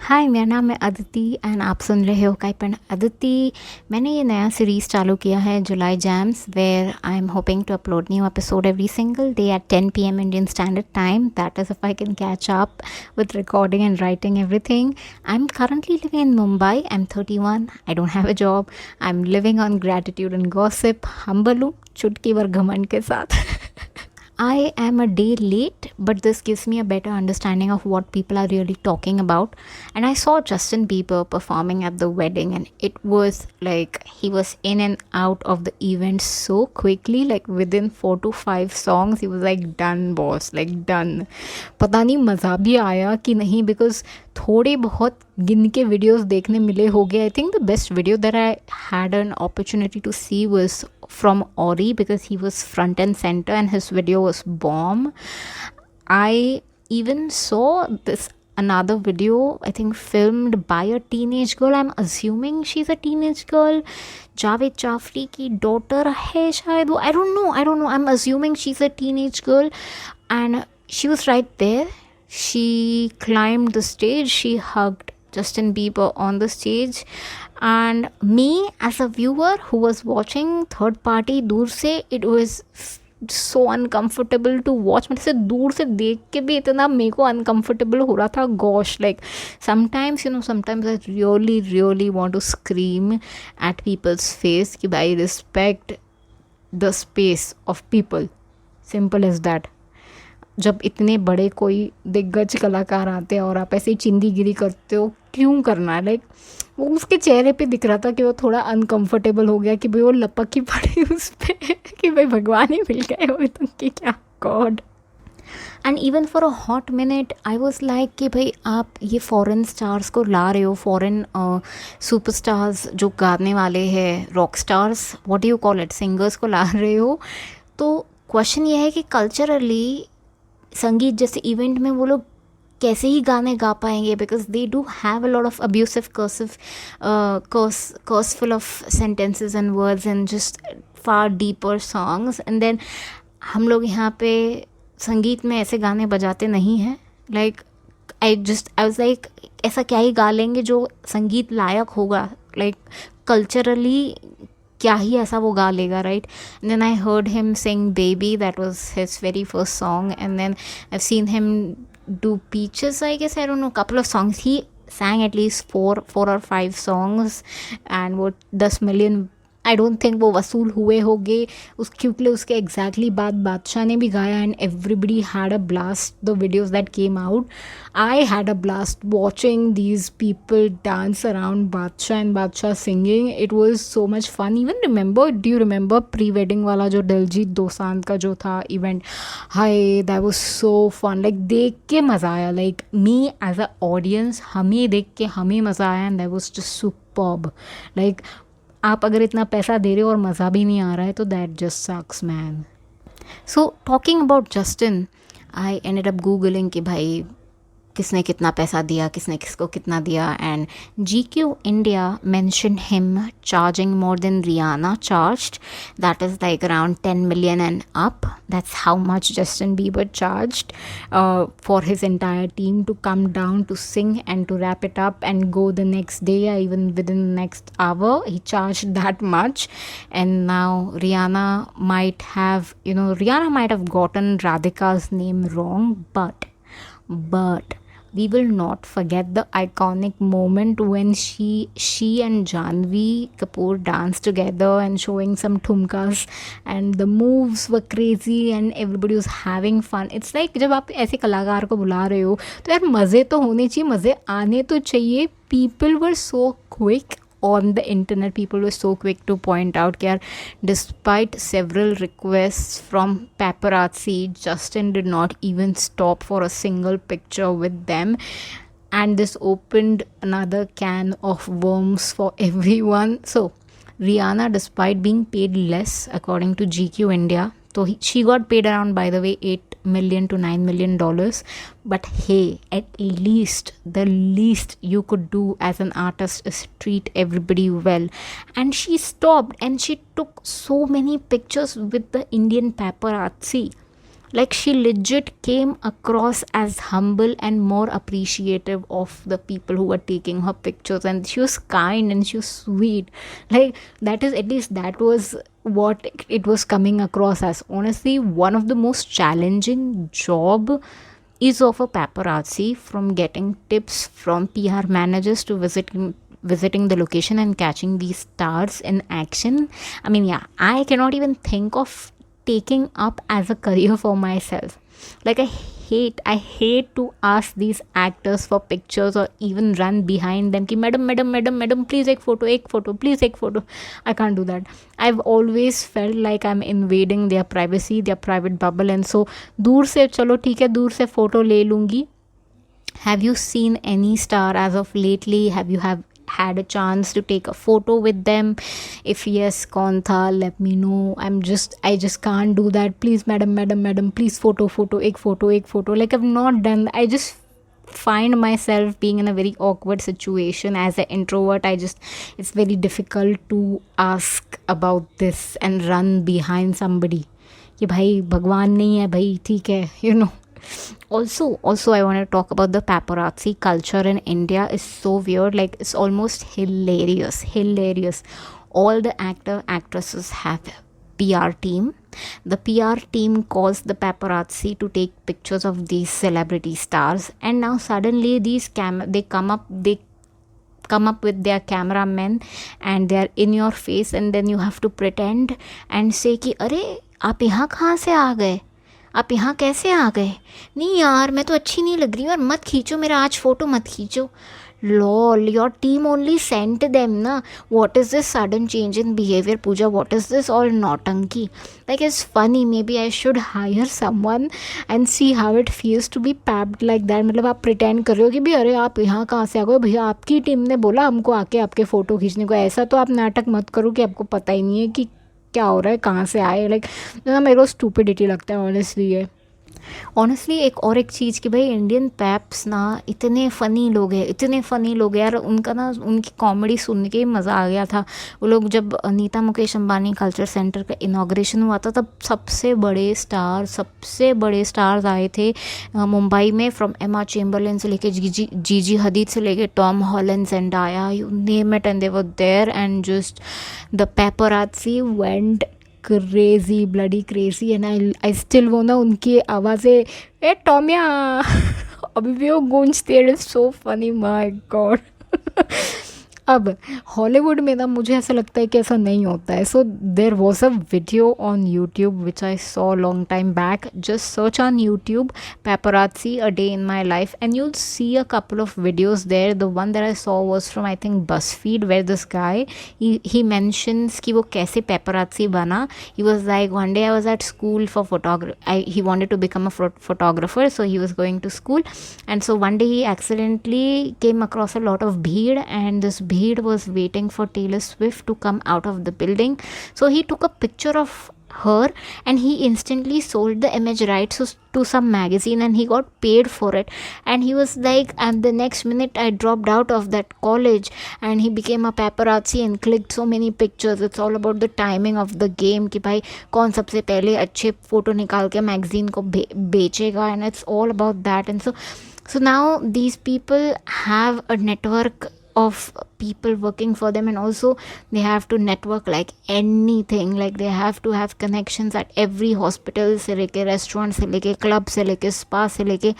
हाय, मेरा नाम है अदिति एंड आप सुन रहे हो काइपन अदिति। मैंने ये नया सीरीज़ चालू किया है July jams, where I am hoping to upload new episode every single day at 10 p.m. Indian Standard Time. That is if I can catch up with recording and writing everything. I'm currently living in Mumbai. I'm 31. I don't have a job. I'm living on gratitude and gossip. Humble हूँ चुटकी भर घमंड के साथ। I am a day late, but this gives me a better understanding of what people are really talking about. And I saw Justin Bieber performing at the wedding, and it was like he was in and out of the event so quickly, like within 4 to 5 songs, he was like, done, boss, like done. पता नहीं मज़ा भी आया कि नहीं, because थोड़े बहुत गिन के वीडियोस देखने मिले होंगे. I think the best video that I had an opportunity to see was from Ori because he was front and center and his video was bomb. I even saw this another video, I think filmed by a teenage girl. I'm assuming she's a teenage girl. Javed Jafri ki daughter hai shayad wo. I don't know. I'm assuming she's a teenage girl and she was right there. She climbed the stage. She hugged Justin Bieber on the stage. And me as a viewer who was watching third party दूर से, it was so uncomfortable to watch. मतलब से दूर से देख के भी इतना मेरे को uncomfortable हो रहा था. Gosh, like sometimes I really want to scream at people's face कि भाई respect the space of people. Simple as that. जब इतने बड़े कोई दिग्गज कलाकार आते हैं और आप ऐसे ही चिंदीगिरी करते हो, क्यों करना है? लाइक वो उसके चेहरे पे दिख रहा था कि वो थोड़ा अनकंफर्टेबल हो गया कि भाई वो लपक ही पड़ी उस पर कि भाई भगवान ही मिल गए हो तुम कि क्या God. And even for a hot minute I was like कि भाई आप ये फॉरेन स्टार्स को ला रहे हो, फॉरेन सुपरस्टार्स जो गाने वाले हैं, rock stars, what do you call it, singers को ला रहे हो. तो क्वेश्चन ये है कि कल्चरली संगीत जैसे इवेंट में वो लोग कैसे ही गाने गा पाएंगे, because they do have a lot of abusive curseful of sentences and words and just far deeper songs. And then हम लोग यहाँ पे संगीत में ऐसे गाने बजाते नहीं हैं. लाइक आई वाज लाइक ऐसा क्या ही गा लेंगे जो संगीत लायक होगा, लाइक कल्चरली क्या ही ऐसा वो गा लेगा, right? And then I heard him sing baby, that was his very first song. And then I seen him do Peaches, I guess, I don't know, couple of songs. He sang at least four or five songs and वो 10 million I don't think वो वसूल हुए होंगे उस, क्योंकि उसके exactly बाद बादशाह ने भी गाया and everybody had a blast. The videos that came out, I had a blast watching these people dance around Badshah and Badshah singing. It was so much fun. Even remember, do you remember pre wedding वाला जो दिलजीत दोसांझ का जो था event? हाय, that was so fun. Like देख के मज़ा आया. Like me as a audience, हमें देख के हमें मज़ा आया and that was just superb. Like आप अगर इतना पैसा दे रहे हो और मज़ा भी नहीं आ रहा है तो that just sucks man. So talking about Justin, I ended up googling कि भाई किसने कितना पैसा दिया, किसने किसको कितना दिया. And GQ India mentioned him charging more than Rihanna charged. That is like around 10 million and up. That's how much Justin Bieber charged for his entire team to come down to sing and to wrap it up and go the next day or even within the next hour. He charged that much. And now Rihanna might have gotten Radhika's name wrong, but we will not forget the iconic moment when she and Janvi Kapoor danced together and showing some thumkas and the moves were crazy and everybody was having fun. It's like जब आप ऐसे कलाकार को बुला रहे हो तो यार मज़े तो होने चाहिए, मज़े आने तो चाहिए. People were so quick on the internet, people were so quick to point out that despite several requests from paparazzi, Justin did not even stop for a single picture with them. And this opened another can of worms for everyone. So Rihanna, despite being paid less according to GQ India, so she got paid around, by the way, $8 million to $9 million. But hey, at least the least you could do as an artist is treat everybody well. And she stopped and she took so many pictures with the Indian paparazzi. Like she legit came across as humble and more appreciative of the people who were taking her pictures, and she was kind and she was sweet. Like that is, at least that was what it was coming across as. Honestly, one of the most challenging job is of a paparazzi, from getting tips from PR managers to visiting the location and catching these stars in action. I mean, yeah, I cannot even think of taking up as a career for myself. Like I hate to ask these actors for pictures or even run behind them ki madam please ek photo please ek photo. I can't do that. I've always felt like I'm invading their privacy, their private bubble, and so दूर से चलो ठीक है, दूर से photo ले लूँगी. Have you seen any star as of lately? Have you have had a chance to take a photo with them? If yes, kaun tha, let me know. I just can't do that. Please madam please photo ek photo. Like I've not done, I just find myself being in a very awkward situation as an introvert. It's very difficult to ask about this and run behind somebody कि भाई भगवान नहीं है भाई, ठीक है, also I want to talk about the paparazzi culture in India is so weird. Like it's almost hilarious. All the actresses have PR team. The PR team calls the paparazzi to take pictures of these celebrity stars, and now suddenly they come up with their cameramen and they are in your face, and then you have to pretend and say कि अरे आप यहाँ कहाँ से आ गए, आप यहाँ कैसे आ गए, नहीं यार मैं तो अच्छी नहीं लग रही हूँ और मत खींचो मेरा आज फ़ोटो मत खींचो. Lol, your team only sent them, na? What is this sudden change in behavior, Pooja? What is this all nautanki? Like, it's funny. Maybe I should hire someone and see how it feels to be papped like that. मतलब आप pretend कर रहे हो कि भी अरे आप यहाँ कहाँ से आ गए भैया, आपकी टीम ने बोला हमको आके आपके फ़ोटो खींचने को. ऐसा तो आप नाटक मत करो कि आपको पता ही नहीं है कि क्या हो रहा है, कहाँ से आए. लाइक मेरे को स्टूपिडिटी लगता है ऑनेस्टली ये. ऑनेस्टली एक चीज़ कि भाई इंडियन पैप्स ना इतने फ़नी लोग हैं यार. उनका ना उनकी कॉमेडी सुन के मज़ा आ गया था. वो लोग जब अनीता मुकेश अंबानी कल्चर सेंटर का इनाग्रेशन हुआ था तब सबसे बड़े स्टार्स आए थे मुंबई में. फ्रॉम एमा चेम्बरलिन से लेके जीजी हदीद से लेके Tom Holland, Zendaya, you name it, and they were there. And just the paparazzi went crazy, bloody crazy. And I still वो ना उनकी आवाज़ें, ए टॉमिया अभी भी वो गूंजती है. It's so funny, my God. अब हॉलीवुड में ना मुझे ऐसा लगता है कि ऐसा नहीं होता है. So there was a video on YouTube which I saw long time back. Just search on YouTube paparazzi a day in my life and you'll see a couple of videos there. The one that I saw was from I think BuzzFeed, where this guy he mentions कि वो कैसे paparazzi बना. He was like, one day I was at school for photography. He wanted to become a photographer, so he was going to school, and so one day he accidentally came across a lot of bheed, and this bheed was waiting for Taylor Swift to come out of the building. So he took a picture of her and he instantly sold the image rights to some magazine, and he got paid for it. And he was like, and the next minute I dropped out of that college, and he became a paparazzi and clicked so many pictures. It's all about the timing of the game कि भाई कौन सबसे पहले अच्छे photo निकाल के magazine को बेचेगा. And it's all about that. And so now these people have a network of people working for them, and also they have to network like anything. Like they have to have connections at every hospital से लेके restaurant से लेके club से लेके spa से लेके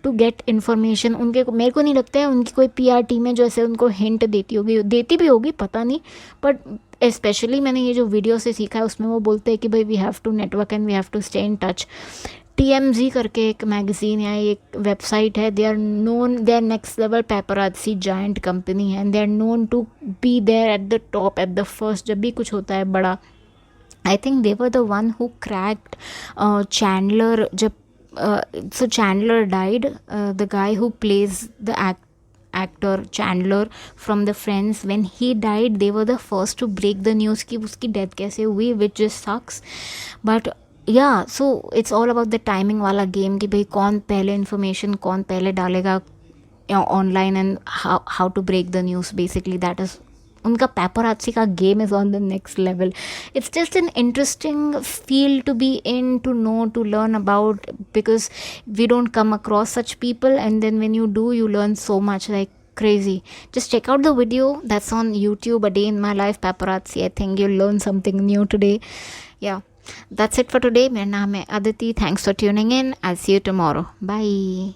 to get information. मेरे को नहीं लगता है उनकी कोई PR टीम है जो ऐसे उनको हिंट देती भी होगी, पता नहीं. बट स्पेशली मैंने ये जो वीडियो से सीखा है उसमें वो बोलते हैं कि भाई we have to network and we have to stay in touch. TMZ करके एक मैगजीन या एक वेबसाइट है, they are next level paparazzi giant company है, and they are known to be there at the top at the first जब भी कुछ होता है बड़ा. I think they were the one who cracked Chandler. जब so Chandler died, the guy who plays the actor Chandler from the Friends, when he died they were the first to break the news कि उसकी death कैसे हुई, which just sucks. But yeah, so it's all about the timing वाला game कि भाई कौन पहले information कौन पहले डालेगा online, and how to break the news. Basically that is उनका paparazzi का game is on the next level. It's just an interesting field to be in, to know, to learn about, because we don't come across such people, and then when you do, you learn so much, like crazy. Just check out the video that's on YouTube, A Day in My Life Paparazzi. I think you'll learn something new today. Yeah, that's it for today. मेरा नाम है Aditi. Thanks for tuning in. I'll see you tomorrow. Bye.